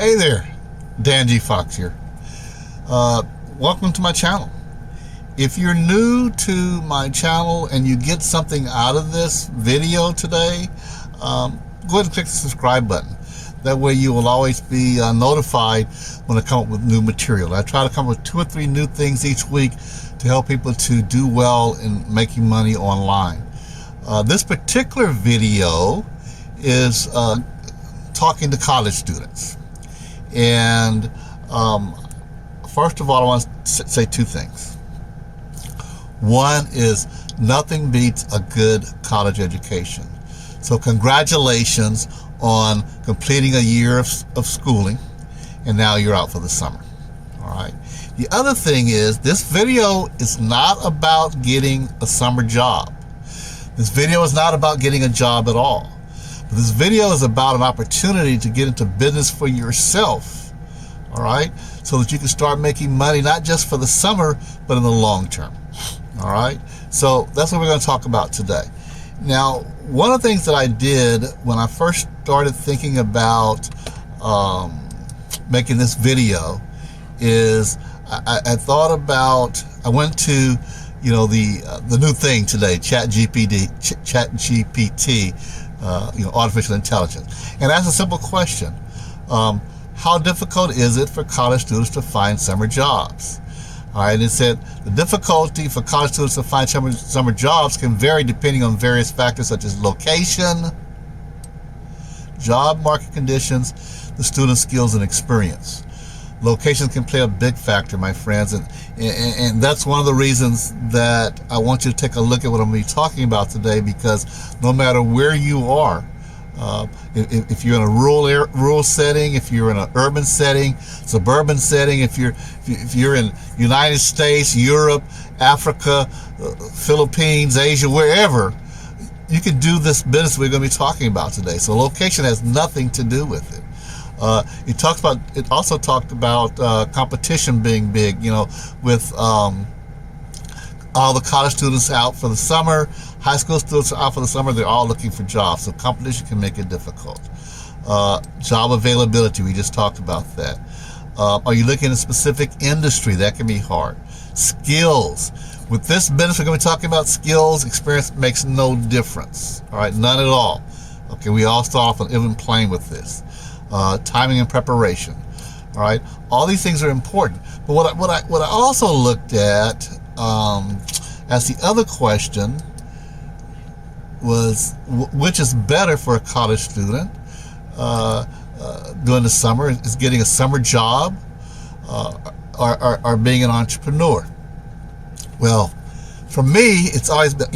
Hey there, Dan G. Fox here. Welcome to my channel. If you're new to my channel and you get something out of this video today, go ahead and click the subscribe button. That way you will always be notified when I come up with new material. I try to come up with 2 or 3 new things each week to help people to do well in making money online. This particular video is talking to college students. And first of all, I want to say 2 things. One is nothing beats a good college education. So congratulations on completing a year of schooling, and now you're out for the summer. All right. The other thing is, this video is not about getting a summer job. This video is not about getting a job at all. This video is about an opportunity to get into business for yourself, all right, so that you can start making money, not just for the summer, but in the long term, all right? So that's what we're going to talk about today. Now, one of the things that I did when I first started thinking about making this video is I thought about, I went to, you know, the new thing today, ChatGPT, artificial intelligence, and ask a simple question. How difficult is it for college students to find summer jobs? All right, and it said the difficulty for college students to find summer jobs can vary depending on various factors such as location, job market conditions, the student's skills and experience. Locations can play a big factor, my friends, and that's one of the reasons that I want you to take a look at what I'm going to be talking about today, because no matter where you are, if you're in a rural setting, if you're in an urban setting, suburban setting, if you're in United States, Europe, Africa, Philippines, Asia, wherever, you can do this business we're going to be talking about today. So location has nothing to do with it. It also talked about competition being big, you know, with all the college students out for the summer, high school students are out for the summer, they're all looking for jobs. So competition can make it difficult. Job availability, we just talked about that. Are you looking at a specific industry? That can be hard. Skills. With this business, we're going to be talking about skills. Experience makes no difference. All right, none at all. Okay, we all start off on even playing with this. Timing and preparation. All right, all these things are important. But what I also looked at as the other question was, which is better for a college student during the summer? Is getting a summer job or being an entrepreneur? Well, for me, it's always been,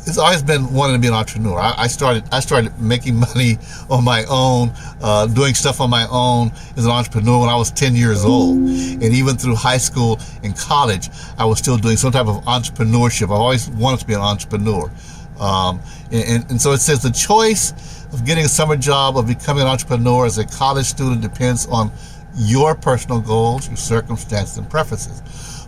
it's always been wanting to be an entrepreneur. I started making money on my own, doing stuff on my own as an entrepreneur when I was 10 years old. And even through high school and college, I was still doing some type of entrepreneurship. I've always wanted to be an entrepreneur. And so it says the choice of getting a summer job or becoming an entrepreneur as a college student depends on your personal goals, your circumstances, and preferences.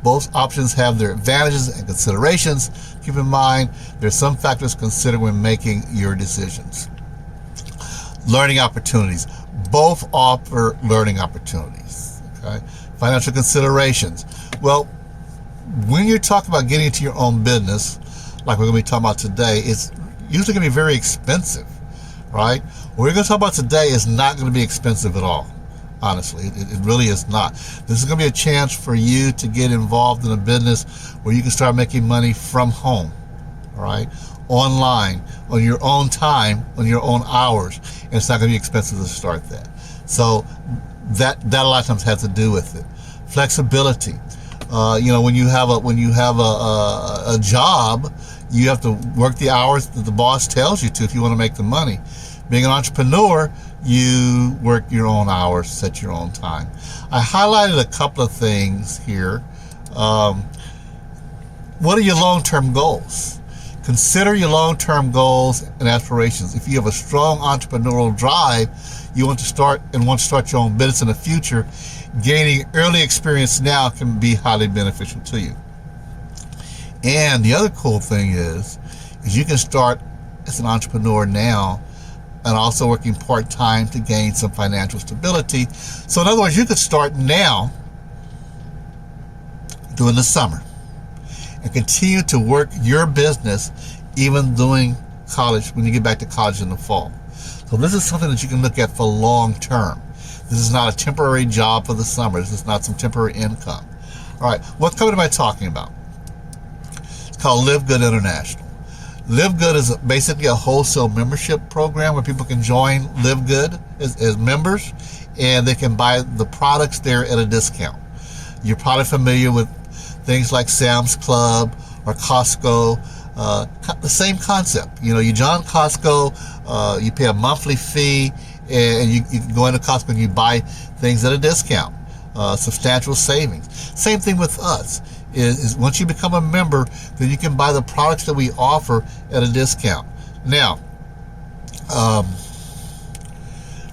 Both options have their advantages and considerations. Keep in mind, there's some factors to consider when making your decisions. Learning opportunities. Both offer learning opportunities. Okay? Financial considerations. Well, when you're talking about getting into your own business, like we're going to be talking about today, it's usually going to be very expensive, right? What we're going to talk about today is not going to be expensive at all. Honestly, it really is not. This is going to be a chance for you to get involved in a business where you can start making money from home, all right? Online, on your own time, on your own hours, and it's not going to be expensive to start that. So that a lot of times has to do with it. Flexibility. When you have a job, you have to work the hours that the boss tells you to if you want to make the money. Being an entrepreneur, you work your own hours, set your own time. I highlighted a couple of things here. What are your long-term goals? Consider your long-term goals and aspirations. If you have a strong entrepreneurial drive, you want to start your own business in the future, gaining early experience now can be highly beneficial to you. And the other cool thing is you can start as an entrepreneur now and also working part-time to gain some financial stability. So in other words, you could start now during the summer and continue to work your business even doing college when you get back to college in the fall. So this is something that you can look at for long term. This is not a temporary job for the summer. This is not some temporary income. All right, what company am I talking about? It's called LiveGood International. LiveGood is basically a wholesale membership program where people can join LiveGood as members, and they can buy the products there at a discount. You're probably familiar with things like Sam's Club or Costco. The same concept. You know, you join Costco, you pay a monthly fee, and you can go into Costco and you buy things at a discount, substantial savings. Same thing with us. Is once you become a member, then you can buy the products that we offer at a discount. Now,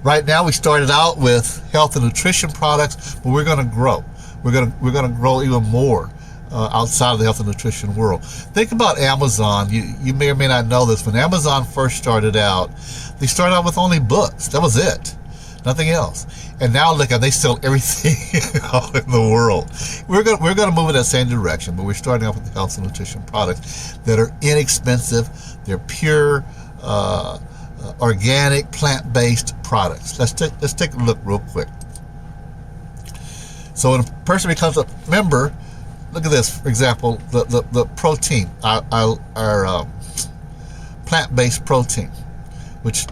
right now we started out with health and nutrition products, but we're going to grow. We're going to grow even more outside of the health and nutrition world. Think about Amazon. You may or may not know this. When Amazon first started out, they started out with only books. That was it. Nothing else. And now look, they sell everything out in the world. We're going to move in that same direction, but we're starting off with the health and nutrition products that are inexpensive. They're pure, organic, plant-based products. Let's take a look real quick. So when a person becomes a member, look at this. For example, the protein, our plant-based protein, which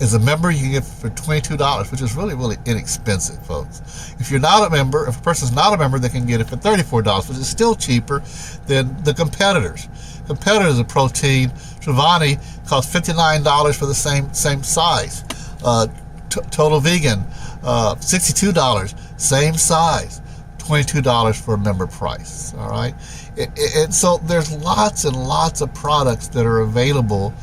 as a member, you can get for $22, which is really, really inexpensive, folks. If you're not a member, if a person's not a member, they can get it for $34, which is still cheaper than the competitors. Competitors of protein, Travani, costs $59 for the same size. Total Vegan, $62, same size. $22 for a member price. All right, and so there's lots and lots of products that are available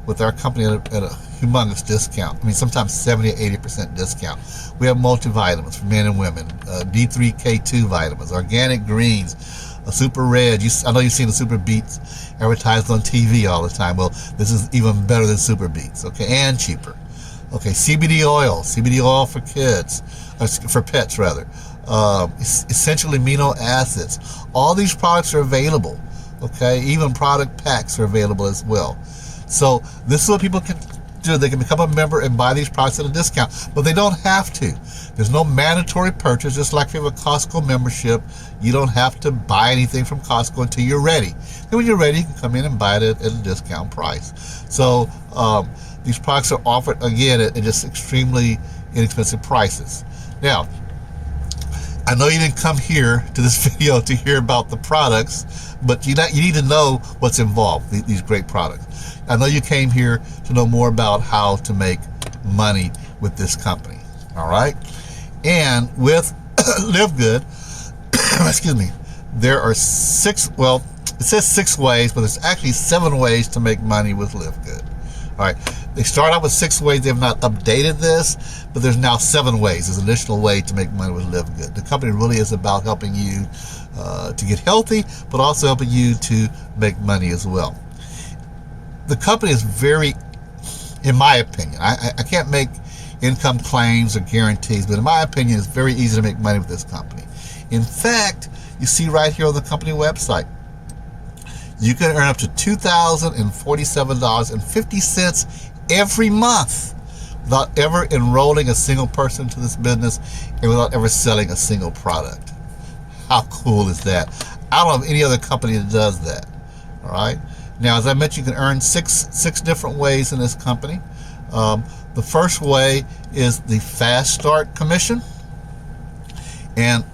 with our company at a humongous discount. I mean, sometimes 70 or 80% discount. We have multivitamins for men and women, D3K2 vitamins, organic greens, a Super Red. I know you've seen the Super Beets advertised on TV all the time. Well, this is even better than Super Beets, okay, and cheaper. Okay, CBD oil for kids, for pets rather. Essential amino acids. All these products are available. Okay, even product packs are available as well. So this is what people can do. They can become a member and buy these products at a discount, but they don't have to. There's no mandatory purchase. Just like if you have a Costco membership, you don't have to buy anything from Costco until you're ready. Then when you're ready, you can come in and buy it at a discount price. So these products are offered again at just extremely inexpensive prices. Now, I know you didn't come here to this video to hear about the products, but you need to know what's involved, these great products. I know you came here to know more about how to make money with this company, all right? And with LiveGood, excuse me, there are it says 6 ways, but there's actually 7 ways to make money with LiveGood. All right, they start out with 6 ways. They have not updated this, but there's now 7 ways. There's an additional way to make money with LiveGood. The company really is about helping you to get healthy, but also helping you to make money as well. The company is very, in my opinion, I can't make income claims or guarantees, but in my opinion, it's very easy to make money with this company. In fact, you see right here on the company website, you can earn up to $2,047.50 every month without ever enrolling a single person to this business and without ever selling a single product. How cool is that? I don't know of any other company that does that. All right. Now, as I mentioned, you can earn six different ways in this company. The first way is the Fast Start Commission. And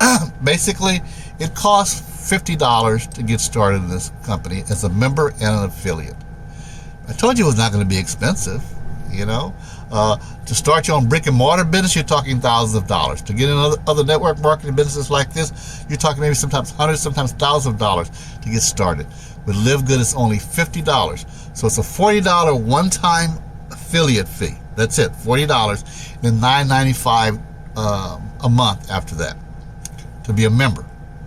basically, it costs $50 to get started in this company as a member and an affiliate. I told you it was not going to be expensive, you know. To start your own brick and mortar business, you're talking thousands of dollars. To get in other network marketing businesses like this, you're talking maybe sometimes hundreds, sometimes thousands of dollars to get started. With LiveGood, it's only $50. So it's a $40 one-time affiliate fee. That's it, $40, then $9.95 a month after that to be a member.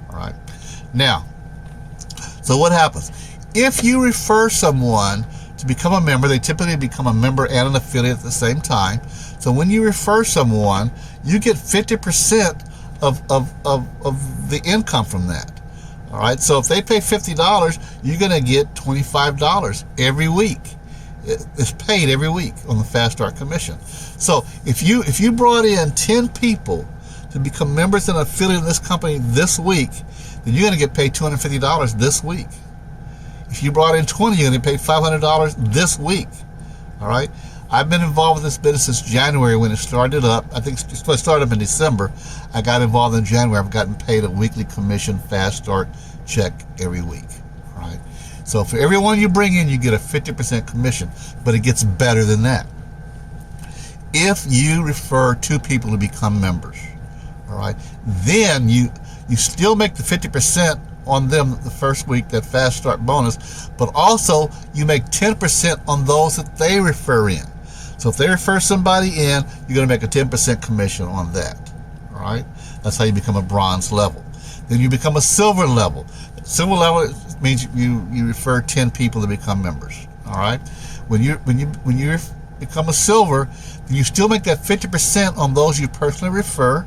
All right. Now, so what happens? If you refer someone to become a member. They typically become a member and an affiliate at the same time. So when you refer someone, you get 50% of the income from that. All right. So if they pay $50, you're going to get $25 every week. It's paid every week on the Fast Start commission. So if you brought in 10 people to become members and affiliate in this company this week, then you're going to get paid $250 this week. If you brought in 20, you're going to get paid $500 this week. All right. I've been involved with this business since January when it started up. I think it started up in December. I got involved in January. I've gotten paid a weekly commission Fast Start check every week. All right. So for everyone you bring in, you get a 50% commission, but it gets better than that. If you refer 2 people to become members, all right, then you still make the 50% on them the first week, that Fast Start bonus, but also you make 10% on those that they refer in. So if they refer somebody in, you're going to make a 10% commission on that. All right, that's how you become a bronze level. Then you become a silver level. Silver level means you refer 10 people to become members. All right, when you become a silver, then you still make that 50% on those you personally refer,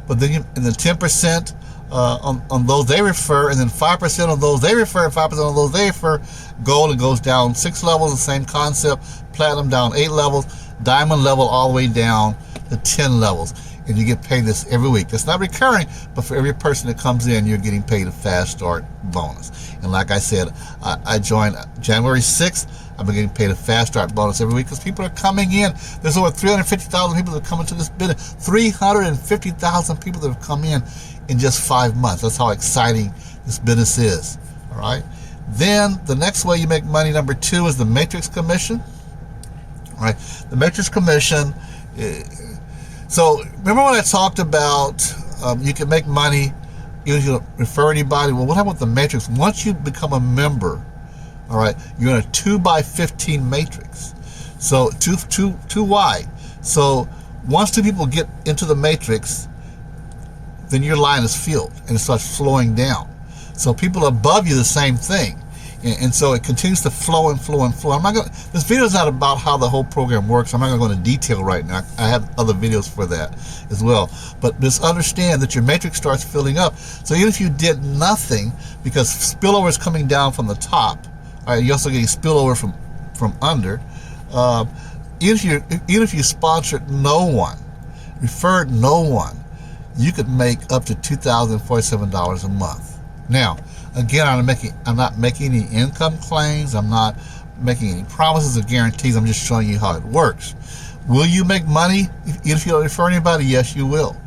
but then and then 10% on those they refer, and then 5% on those they refer, and 5% on those they refer. Gold, it goes down 6 levels, the same concept. Platinum down 8 levels. Diamond level all the way down to 10 levels. And you get paid this every week. That's not recurring, but for every person that comes in, you're getting paid a Fast Start bonus. And like I said, I joined January 6th. I've been getting paid a Fast Start bonus every week because people are coming in. There's over 350,000 people that have come into this business. 350,000 people that have come in just 5 months. That's how exciting this business is. All right. Then the next way you make money, number 2, is the matrix commission. All right. The matrix commission. So remember when I talked about you can make money if you refer anybody? Well, what about the matrix? Once you become a member, all right, you're in a 2x15 matrix. So two wide. So once 2 people get into the matrix, then your line is filled and it starts flowing down. So people above you, the same thing. And so it continues to flow and flow and flow. This video is not about how the whole program works. I'm not going to go into detail right now. I have other videos for that as well. But just understand that your matrix starts filling up. So even if you did nothing, because spillover is coming down from the top, all right, you're also getting spillover from under. Even if you sponsored no one, referred no one, you could make up to $2,047 a month. Now, again, I'm not making any income claims. I'm not making any promises or guarantees. I'm just showing you how it works. Will you make money if you don't refer anybody? Yes, you will.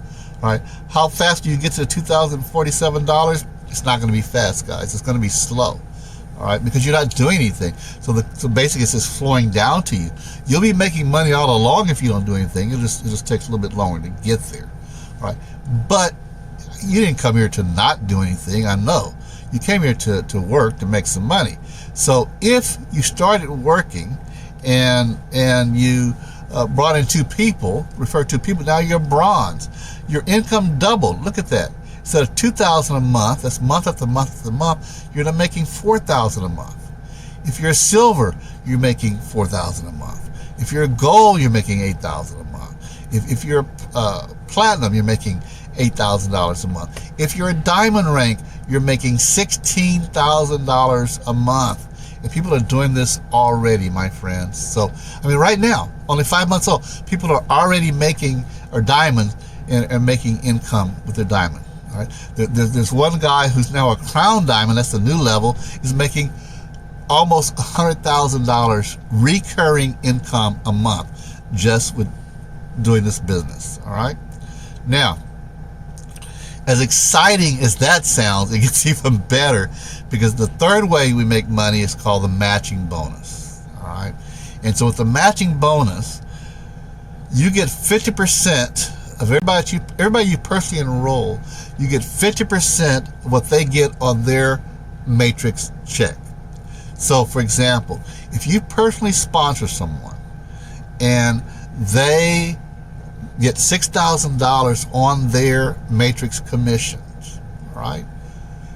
All right. How fast do you get to the $2,047? It's not going to be fast, guys. It's going to be slow. All right, because you're not doing anything. So basically, it's just flowing down to you. You'll be making money all along if you don't do anything. It just takes a little bit longer to get there. All right, but you didn't come here to not do anything. I know. You came here to work, to make some money. So if you started working and you brought in 2 people, referred 2 people, now you're bronze. Your income doubled. Look at that. Instead of $2,000 a month, that's month after month after month, you're now making $4,000 a month. If you're silver, you're making $4,000 a month. If you're gold, you're making $8,000 a month. If you're platinum, you're making $8,000 a month. If you're a diamond rank, you're making $16,000 a month. And people are doing this already, my friends. So, I mean, right now, only 5 months old, people are already making, or diamonds, and making income with their diamond. All right? There's one guy who's now a crown diamond, that's the new level, is making almost $100,000 recurring income a month just with doing this business. All right? Now, as exciting as that sounds, it gets even better, because the third way we make money is called the matching bonus. All right? And so with the matching bonus, you get 50% of everybody you personally enroll, you get 50% of what they get on their matrix check. So for example, if you personally sponsor someone and they get $6,000 on their matrix commissions, right?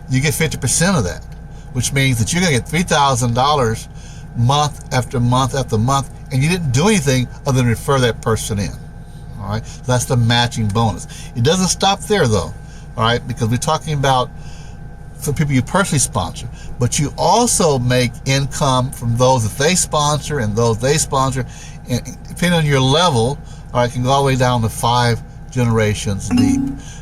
You get 50% of that, which means that you're going to get $3,000 month after month after month, and you didn't do anything other than refer that person in. All right, so that's the matching bonus. It doesn't stop there though, all right, because we're talking about for people you personally sponsor, but you also make income from those that they sponsor and those they sponsor, and depending on your level, all right, can go all the way down to 5 generations deep.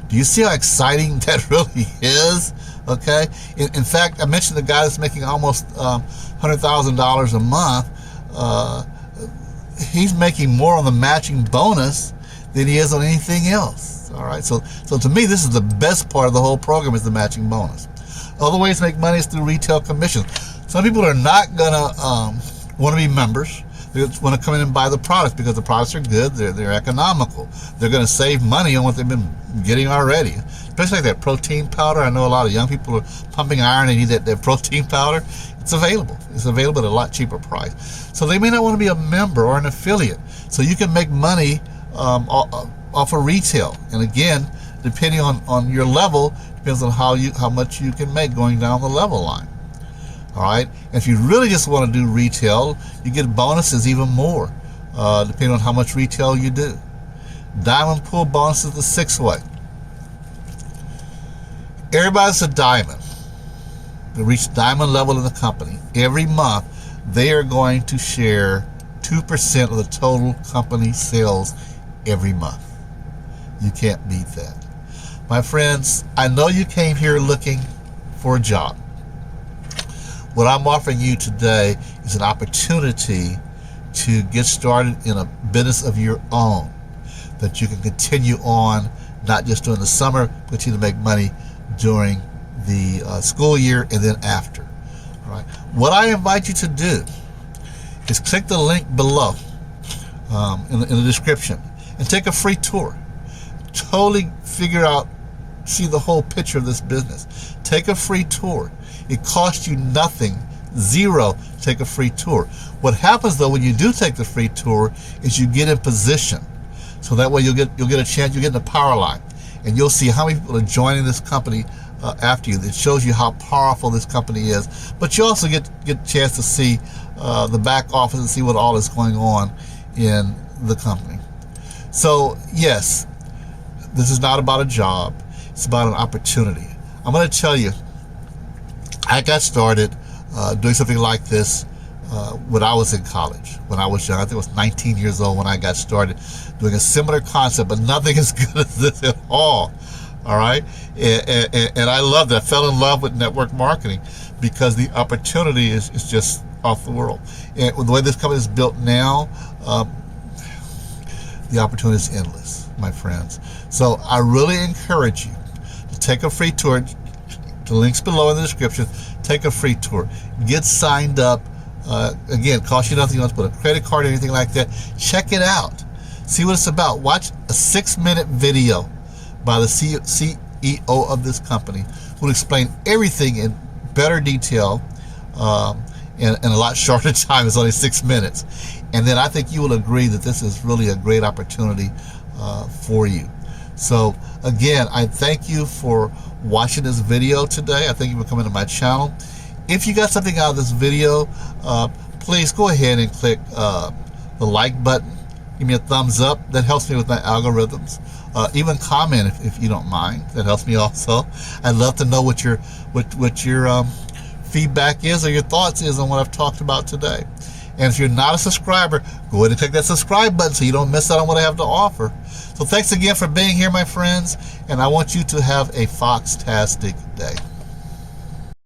Do you see how exciting that really is? Okay. In fact, I mentioned the guy that's making almost $100,000 a month. He's making more on the matching bonus than he is on anything else. All right. So to me, this is the best part of the whole program, is the matching bonus. Other ways to make money is through retail commissions. Some people are not gonna want to be members. They want to come in and buy the products because the products are good. They're economical. They're going to save money on what they've been getting already. Especially like that protein powder. I know a lot of young people are pumping iron. They need that protein powder. It's available. It's available at a lot cheaper price. So they may not want to be a member or an affiliate. So you can make money off of retail. And again, depending on your level, depends on how much you can make going down the level line. All right. And if you really just want to do retail, you get bonuses even more, depending on how much retail you do. Diamond pool bonuses the 6th way. Everybody's a diamond. They reach diamond level in the company. Every month, they are going to share 2% of the total company sales every month. You can't beat that. My friends, I know you came here looking for a job. What I'm offering you today is an opportunity to get started in a business of your own that you can continue on, not just during the summer, but continue to make money during the school year and then after. All right. What I invite you to do is click the link below in the description and take a free tour. Totally figure out, see the whole picture of this business. Take a free tour. It costs you nothing, zero, to take a free tour. What happens though when you do take the free tour is you get in position. So that way you'll get a chance, you'll get in the power line, and you'll see how many people are joining this company after you. It shows you how powerful this company is. But you also get a chance to see the back office and see what all is going on in the company. So yes, this is not about a job. It's about an opportunity. I'm going to tell you, I got started doing something like this when I was in college, when I was young. I think I was 19 years old when I got started doing a similar concept, but nothing as good as this at all. All right. And I loved it. I fell in love with network marketing because the opportunity is just off the world. And with the way this company is built now, the opportunity is endless, my friends. So I really encourage you to take a free tour. The link's below in the description. Take a free tour. Get signed up. Again, cost you nothing. You don't have to put a credit card or anything like that. Check it out. See what it's about. Watch a 6-minute video by the CEO of this company who will explain everything in better detail in a lot shorter time. It's only 6 minutes. And then I think you will agree that this is really a great opportunity for you. So again, I thank you for watching this video today. I thank you for coming to my channel. If you got something out of this video, please go ahead and click the like button. Give me a thumbs up. That helps me with my algorithms. Even comment if you don't mind. That helps me also. I'd love to know what your feedback is or your thoughts is on what I've talked about today. And if you're not a subscriber, go ahead and click that subscribe button so you don't miss out on what I have to offer. So thanks again for being here, my friends, and I want you to have a Fox-tastic day.